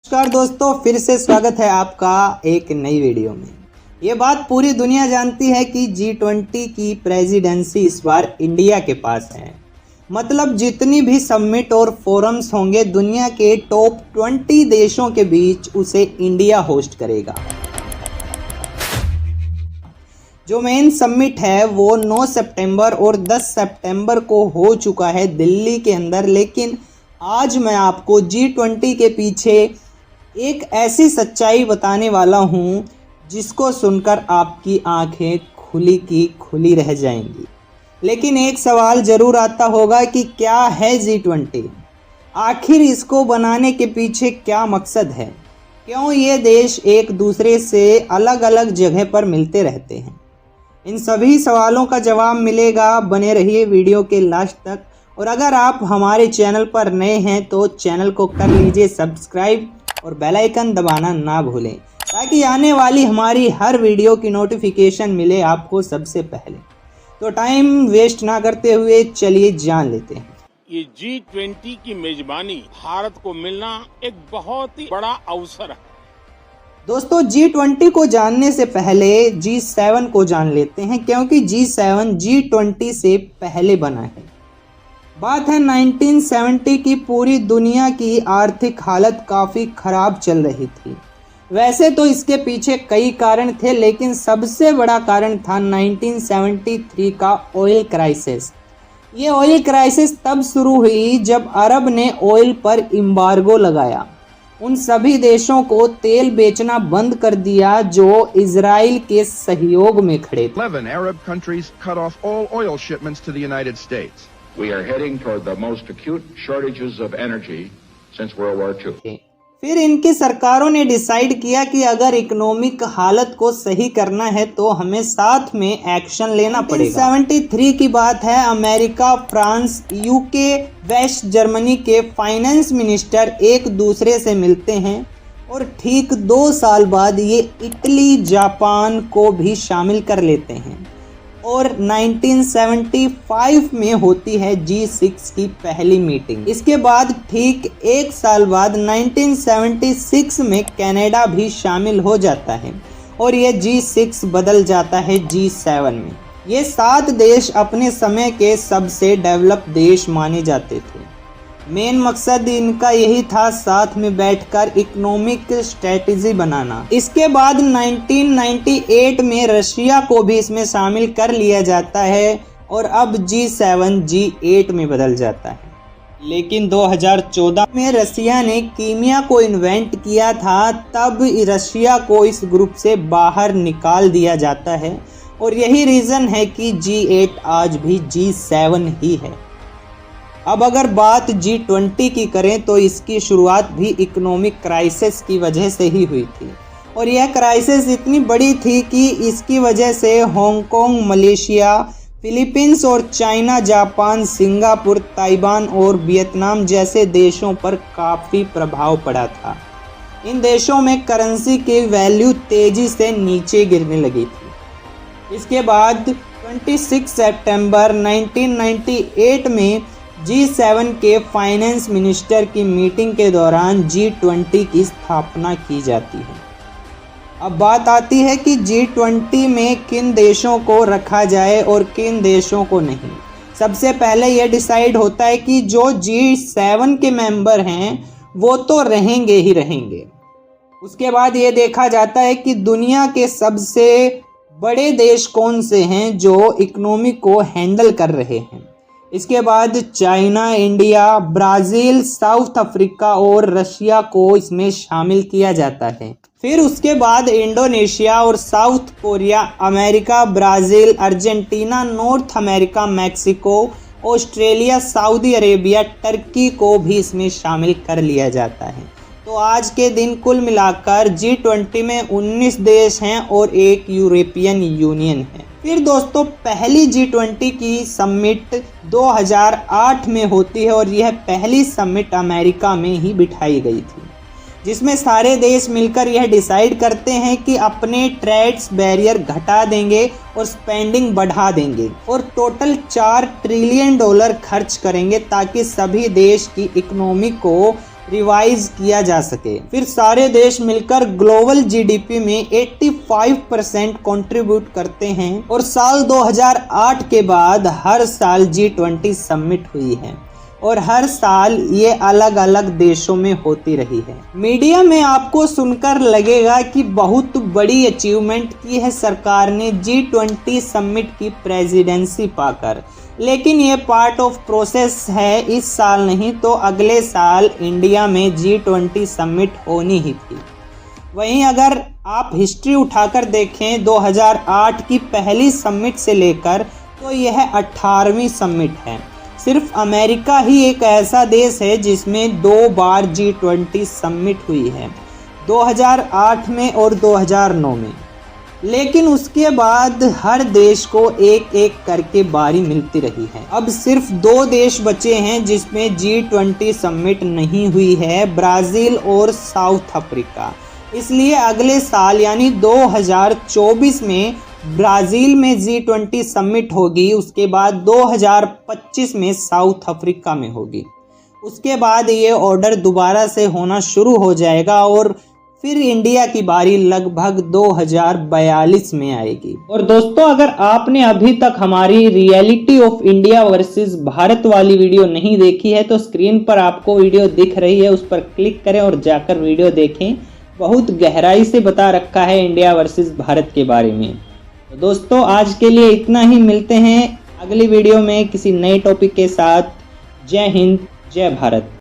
नमस्कार दोस्तों, फिर से स्वागत है आपका एक नई वीडियो में। ये बात पूरी दुनिया जानती है कि G20 की प्रेसिडेंसी इस बार इंडिया के पास है। मतलब जितनी भी समिट और फोरम्स होंगे दुनिया के टॉप 20 देशों के बीच उसे इंडिया होस्ट करेगा। जो मेन समिट है वो 9 सितंबर और 10 सितंबर को हो चुका है दिल्ली के अंदर। लेकिन आज मैं आपको G20 के पीछे एक ऐसी सच्चाई बताने वाला हूँ जिसको सुनकर आपकी आंखें खुली की खुली रह जाएंगी। लेकिन एक सवाल ज़रूर आता होगा कि क्या है G20, आखिर इसको बनाने के पीछे क्या मकसद है, क्यों ये देश एक दूसरे से अलग अलग जगह पर मिलते रहते हैं। इन सभी सवालों का जवाब मिलेगा, बने रहिए वीडियो के लास्ट तक। और अगर आप हमारे चैनल पर नए हैं तो चैनल को कर लीजिए सब्सक्राइब और बेल आइकन दबाना ना भूलें ताकि आने वाली हमारी हर वीडियो की नोटिफिकेशन मिले आपको सबसे पहले। तो टाइम वेस्ट ना करते हुए चलिए जान लेते हैं। ये G20 की मेजबानी भारत को मिलना एक बहुत ही बड़ा अवसर है। दोस्तों, G20 को जानने से पहले G7 को जान लेते हैं, क्योंकि G7 G20 से पहले बना है। बात है 1970 की। पूरी दुनिया की आर्थिक हालत काफ़ी ख़राब चल रही थी। वैसे तो इसके पीछे कई कारण थे, लेकिन सबसे बड़ा कारण था 1973 का ऑयल क्राइसिस। ये ऑयल क्राइसिस तब शुरू हुई जब अरब ने ऑयल पर एम्बार्गो लगाया। उन सभी देशों को तेल बेचना बंद कर दिया जो इजराइल के सहयोग में खड़े थे। 11 Arab countries cut off all oil shipments to the United States. We are heading toward the most acute shortages of energy since World War II. फिर इनकी सरकारों ने डिसाइड किया कि अगर इकोनॉमिक हालत को सही करना है तो हमें साथ में एक्शन लेना पड़ेगा। 73 की बात है। America, France, UK, West Germany के फाइनेंस मिनिस्टर एक दूसरे से मिलते हैं और ठीक 2 साल बाद ये इटली, जापान को भी शामिल कर लेते हैं और 1975 में होती है G6 की पहली मीटिंग। इसके बाद ठीक 1 साल बाद 1976 में कनाडा भी शामिल हो जाता है और ये G6 बदल जाता है G7 में। ये 7 देश अपने समय के सबसे डेवलप देश माने जाते थे। मेन मकसद इनका यही था, साथ में बैठकर इकोनॉमिक स्ट्रेटजी बनाना। इसके बाद 1998 में रशिया को भी इसमें शामिल कर लिया जाता है और अब G7 G8 में बदल जाता है। लेकिन 2014 में रशिया ने कीमिया को इन्वेंट किया था, तब रशिया को इस ग्रुप से बाहर निकाल दिया जाता है और यही रीज़न है कि G8 आज भी G7 ही है। अब अगर बात G20 की करें तो इसकी शुरुआत भी इकोनॉमिक क्राइसिस की वजह से ही हुई थी और यह क्राइसिस इतनी बड़ी थी कि इसकी वजह से हांगकांग, मलेशिया, फिलीपींस और चाइना, जापान, सिंगापुर, ताइवान और वियतनाम जैसे देशों पर काफ़ी प्रभाव पड़ा था। इन देशों में करेंसी की वैल्यू तेज़ी से नीचे गिरने लगी थी। इसके बाद 26 सितंबर 1998 में G7 के फाइनेंस मिनिस्टर की मीटिंग के दौरान G20 की स्थापना की जाती है। अब बात आती है कि G20 में किन देशों को रखा जाए और किन देशों को नहीं। सबसे पहले यह डिसाइड होता है कि जो G7 के मेंबर हैं वो तो रहेंगे ही रहेंगे। उसके बाद ये देखा जाता है कि दुनिया के सबसे बड़े देश कौन से हैं जो इकोनॉमी को हैंडल कर रहे हैं। इसके बाद China, India, Brazil, south Africa और रशिया को इसमें शामिल किया जाता है। फिर उसके बाद इंडोनेशिया और south Korea, America, Brazil, Argentina, north America, Mexico, Australia, Saudi Arabia, Turkey को भी इसमें शामिल कर लिया जाता है। तो आज के दिन कुल मिलाकर G20 में 19 देश हैं और एक यूरोपियन यूनियन है। फिर दोस्तों, पहली G20 की समिट 2008 में होती है और यह पहली समिट अमेरिका में ही बिठाई गई थी, जिसमें सारे देश मिलकर यह डिसाइड करते हैं कि अपने ट्रेड्स बैरियर घटा देंगे और स्पेंडिंग बढ़ा देंगे और टोटल $4 ट्रिलियन खर्च करेंगे ताकि सभी देश की इकोनॉमी को रिवाइज किया जा सके। फिर सारे देश मिलकर ग्लोबल जीडीपी में 85% कंट्रीब्यूट करते हैं और साल 2008 के बाद हर साल G20 समिट हुई है और हर साल ये अलग अलग देशों में होती रही है। मीडिया में आपको सुनकर लगेगा कि बहुत बड़ी अचीवमेंट की है सरकार ने G20 समिट की प्रेसिडेंसी पाकर, लेकिन ये पार्ट ऑफ प्रोसेस है। इस साल नहीं तो अगले साल इंडिया में G20 समिट होनी ही थी। वहीं अगर आप हिस्ट्री उठाकर देखें 2008 की पहली समिट से लेकर तो यह 18वीं समिट है। सिर्फ अमेरिका ही एक ऐसा देश है जिसमें 2 बार G20 समिट हुई है, 2008 में और 2009 में। लेकिन उसके बाद हर देश को एक एक करके बारी मिलती रही है। अब सिर्फ 2 देश बचे हैं जिसमें G20 समिट नहीं हुई है, ब्राज़ील और साउथ अफ्रीका। इसलिए अगले साल यानी 2024 में ब्राज़ील में G20 समिट होगी, उसके बाद 2025 में साउथ अफ्रीका में होगी। उसके बाद ये ऑर्डर दोबारा से होना शुरू हो जाएगा और फिर इंडिया की बारी लगभग 2042 में आएगी। और दोस्तों, अगर आपने अभी तक हमारी reality of India versus Bharat वाली वीडियो नहीं देखी है तो स्क्रीन पर आपको वीडियो दिख रही है, उस पर क्लिक करें और जाकर वीडियो देखें। बहुत गहराई से बता रखा है इंडिया वर्सेस भारत के बारे में। तो दोस्तों, आज के लिए इतना ही। मिलते हैं अगली वीडियो में किसी नए टॉपिक के साथ। जय हिंद, जय भारत।